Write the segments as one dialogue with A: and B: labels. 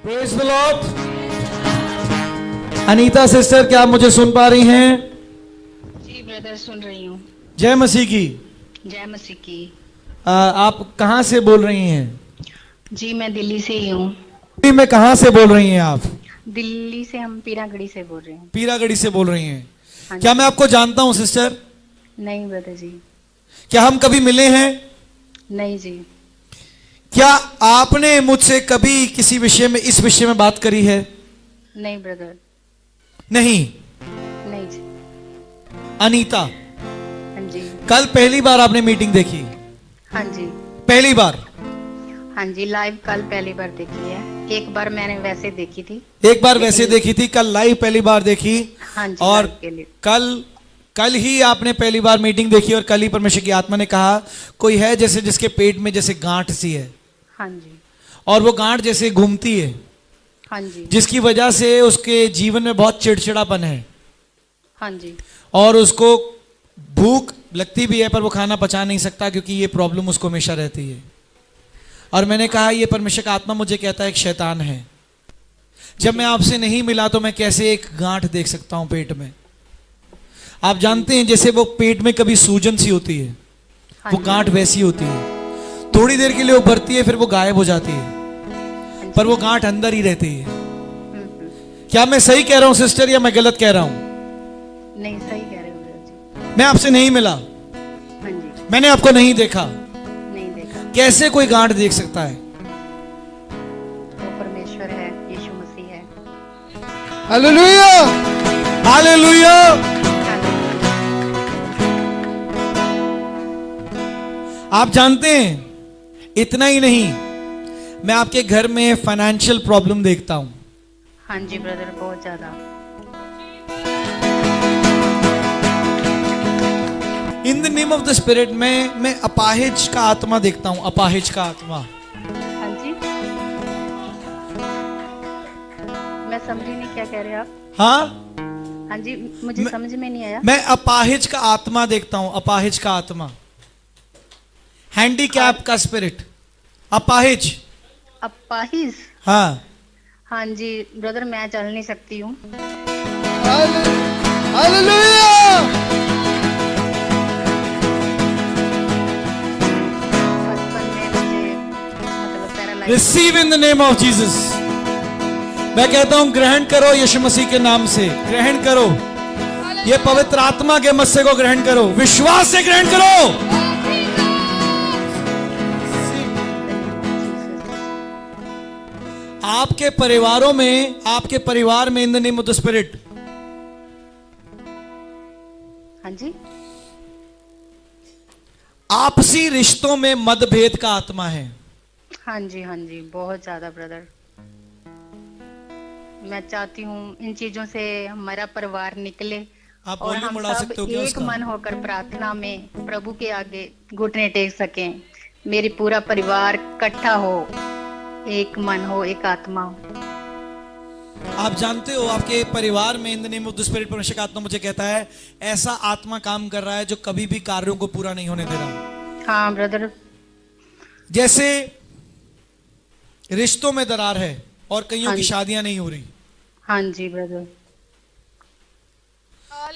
A: Praise the Lord. Anita sister, क्या आप मुझे सुन पा रही हैं?
B: जी ब्रदर, सुन रही हूँ।
A: जय मसीह की।
B: जय मसीह की।
A: आप कहाँ से बोल रही हैं?
B: जी मैं दिल्ली से ही हूँ।
A: दिल्ली में कहाँ से बोल रही हैं आप?
B: दिल्ली से हम पीरागढ़ी से बोल रहे हैं।
A: पीरागढ़ी से बोल रही हैं।
B: हाँ
A: क्या
B: जी।
A: मैं आपको जानता हूँ सिस्टर?
B: नहीं ब्रदर जी।
A: क्या हम कभी मिले हैं?
B: नहीं जी।
A: क्या आपने मुझसे कभी किसी विषय में, इस विषय में बात करी है?
B: नहीं ब्रदर।
A: नहीं।
B: नहीं जी।
A: अनीता,
B: हाँ जी।
A: कल पहली बार आपने मीटिंग देखी?
B: हाँ जी।
A: पहली बार?
B: हाँ जी, लाइव कल पहली बार देखी है। एक बार मैंने वैसे देखी थी।
A: एक बार वैसे देखी थी, कल लाइव पहली बार देखी।
B: हाँ जी।
A: और
B: live के लिए।
A: कल ही आपने पहली बार मीटिंग देखी और कल ही परमेश्वर की आत्मा ने कहा कोई है जैसे जिसके पेट में जैसे गांठ सी है,
B: हाँ जी।
A: और वो गांठ जैसे घूमती है,
B: हाँ जी।
A: जिसकी वजह से उसके जीवन में बहुत चिड़चिड़ापन है
B: हाँ जी।
A: और उसको भूख लगती भी है पर वो खाना पचा नहीं सकता क्योंकि ये प्रॉब्लम उसको हमेशा रहती है। और मैंने कहा ये परमेश्वर का आत्मा मुझे कहता है एक शैतान है। जब मैं आपसे नहीं मिला तो मैं कैसे एक गांठ देख सकता हूं पेट में? आप जानते हैं जैसे वो पेट में कभी सूजन सी होती है,
B: हाँ
A: वो
B: जी।
A: गांठ वैसी होती है। थोड़ी देर के लिए उभरती है फिर वो गायब हो जाती है,
B: हाँ जी।
A: पर वो गांठ अंदर ही रहती है।
B: हम्म।
A: क्या मैं सही कह रहा हूं सिस्टर या मैं गलत कह रहा हूं?
B: नहीं, सही कह रहे हो ब्रदर जी।
A: मैं आपसे नहीं मिला,
B: हाँ जी।
A: मैंने आपको नहीं देखा।
B: नहीं देखा।
A: कैसे कोई गांठ देख सकता है?
B: वो परमेश्वर है, यीशु मसीह है।
A: Hallelujah, hallelujah. आप जानते हैं इतना ही नहीं, मैं आपके घर में फाइनेंशियल प्रॉब्लम देखता हूं।
B: हाँ जी ब्रदर, बहुत ज्यादा।
A: In the name of the spirit मैं अपाहिज का आत्मा देखता हूं, अपाहिज का आत्मा।
B: हाँ जी। मैं समझी नहीं, क्या कह रहे हैं आप?
A: हाँ,
B: हाँ जी, मुझे समझ में नहीं आया।
A: मैं अपाहिज का आत्मा देखता हूं, अपाहिज का आत्मा। हैंडीकैप का स्पिरिट, अपाहिज।
B: अपाहिज?
A: हाँ।
B: हाँ जी ब्रदर, मैं चल नहीं सकती हूँ।
A: हालेलुया।
B: बचपन में मुझे मतलब paralyse.
A: Receive in the name of Jesus. मैं कहता हूं ग्रहण करो यीशु मसीह के नाम से, ग्रहण करो। ये पवित्र आत्मा के मस्से को ग्रहण करो, विश्वास से ग्रहण करो। आपके परिवारों में, आपके परिवार में in the name of the spirit,
B: हाँ जी।
A: आपसी रिश्तों में मतभेद का आत्मा है।
B: हाँ जी। हाँ जी, बहुत ज्यादा ब्रदर। मैं चाहती हूँ इन चीजों से हमारा परिवार निकले
A: आप
B: और
A: वॉल्यूम
B: हम
A: बढ़ा
B: सब
A: सकते हो क्या
B: एक
A: उसका?
B: मन होकर प्रार्थना में प्रभु के आगे घुटने टेक सकें। मेरी पूरा परिवार इकट्ठा हो, एक मन हो, एक आत्मा हो।
A: आप जानते हो आपके परिवार में in the name of the spirit परमेश्वर का आत्मा मुझे कहता है ऐसा आत्मा काम कर रहा है जो कभी भी कार्यों को पूरा नहीं होने दे रहा।
B: हाँ ब्रदर।
A: जैसे रिश्तों में दरार है और कईयों
B: हाँ
A: की
B: जी।
A: शादियां नहीं हो रही।
B: हाँ जी ब्रदर।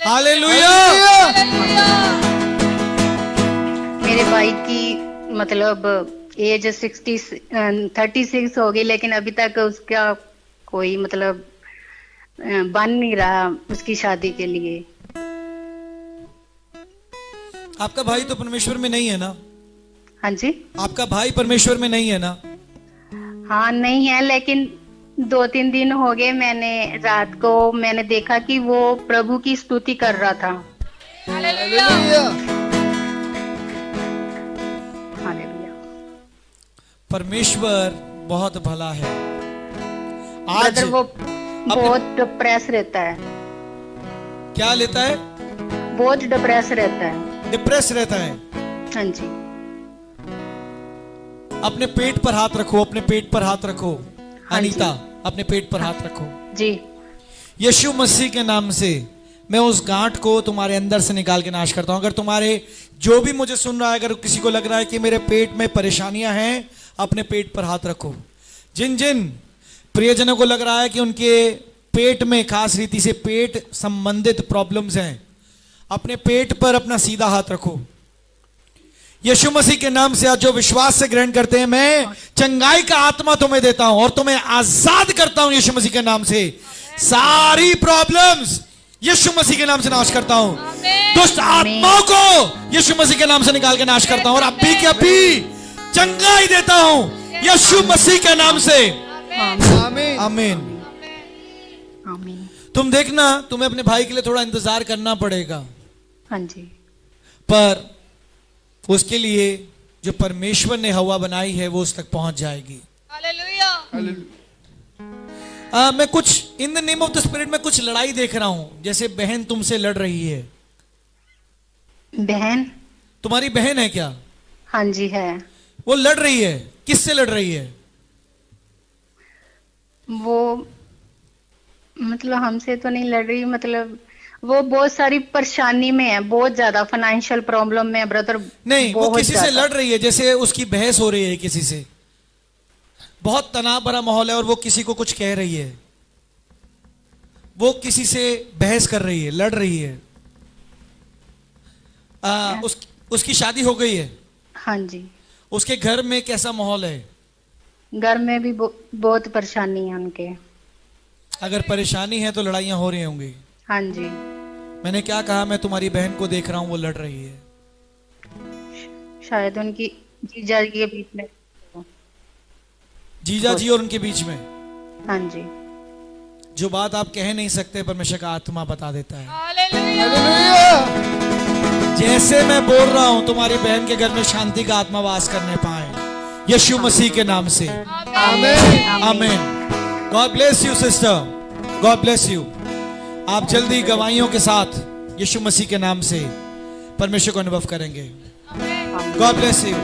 A: हालेलुया।
B: मेरे भाई की मतलब एज 36 हो गई, लेकिन अभी तक उसका कोई मतलब बन नहीं रहा उसकी शादी के लिए।
A: आपका भाई तो परमेश्वर में नहीं है ना?
B: हाँ जी।
A: आपका भाई परमेश्वर में नहीं है ना?
B: हाँ नहीं है, लेकिन 2-3 दिन हो गए मैंने रात को मैंने देखा कि वो प्रभु की स्तुति कर रहा था। हालेलुया।
A: परमेश्वर बहुत भला है। आज
B: ब्रदर वो बहुत डिप्रेस रहता है,
A: क्या लेता है?
B: बहुत डिप्रेस रहता है।
A: डिप्रेस रहता है।
B: हाँ जी।
A: अपने पेट पर हाथ रखो, अपने पेट पर हाथ रखो।
B: हाँ जी।
A: अनीता, अपने पेट पर हाथ रखो।
B: जी।
A: यीशु मसीह के नाम से मैं उस गांठ को तुम्हारे अंदर से निकाल के नाश करता हूं। अगर तुम्हारे जो भी मुझे सुन रहा है, अगर किसी को लग रहा है कि मेरे पेट में परेशानियां हैं, अपने पेट पर हाथ रखो। जिन जिन प्रियजनों को लग रहा है कि उनके पेट में खास रीति से पेट संबंधित प्रॉब्लम्स हैं, अपने पेट पर अपना सीधा हाथ रखो। यीशु मसीह के नाम से आज जो विश्वास से ग्रहण करते हैं, मैं चंगाई का आत्मा तुम्हें देता हूं और तुम्हें आजाद करता हूं यीशु मसीह के नाम से। सारी प्रॉब्लम्स यीशु मसीह के नाम से नाश करता हूं। दुष्ट आत्माओं को यीशु मसीह के नाम से निकाल के नाश करता हूं और अभी के अभी चंगाई देता हूं यीशु मसीह के नाम से।
B: आमीन
A: आमीन।
B: आमीन।
A: तुम देखना, तुम्हें अपने भाई के लिए थोड़ा इंतजार करना पड़ेगा,
B: हाँ जी।
A: पर उसके लिए जो परमेश्वर ने हवा बनाई है वो उस तक पहुंच जाएगी। मैं कुछ in the name of the spirit में कुछ लड़ाई देख रहा हूं, जैसे बहन तुमसे लड़ रही है।
B: बहन?
A: तुम्हारी बहन है क्या?
B: हाँ जी है।
A: वो लड़ रही है, किससे लड़ रही है?
B: वो मतलब हमसे तो नहीं लड़ रही, मतलब वो बहुत सारी परेशानी में है, बहुत ज्यादा फाइनेंशियल प्रॉब्लम में है ब्रदर।
A: नहीं, वो किसी से लड़ रही है, जैसे उसकी बहस हो रही है किसी से, बहुत तनाव भरा माहौल है और वो किसी को कुछ कह रही है, वो किसी से बहस कर रही है, लड़ रही है। उसकी शादी हो गई है?
B: हाँ जी।
A: उसके घर में कैसा माहौल है?
B: घर में भी बहुत परेशानी है उनके।
A: अगर परेशानी है तो लड़ाइयां हो रही होंगी।
B: हाँ जी।
A: मैंने क्या कहा? मैं तुम्हारी बहन को देख रहा हूं, वो लड़ रही है।
B: शायद उनकी जीजा जी के बीच में।
A: जीजा जी और उनके बीच में?
B: हाँ जी।
A: जो बात आप कह नहीं सकते परमेश्वर का आत्मा बता देता है। जैसे मैं बोल रहा हूं तुम्हारी बहन के घर में शांति का आत्मा वास करने पाए यीशु मसीह के नाम से।
B: आमीन।
A: आमीन। God bless you sister, God bless you. आप जल्दी गवाहियों के साथ यीशु मसीह के नाम से परमेश्वर को अनुभव करेंगे। God bless you.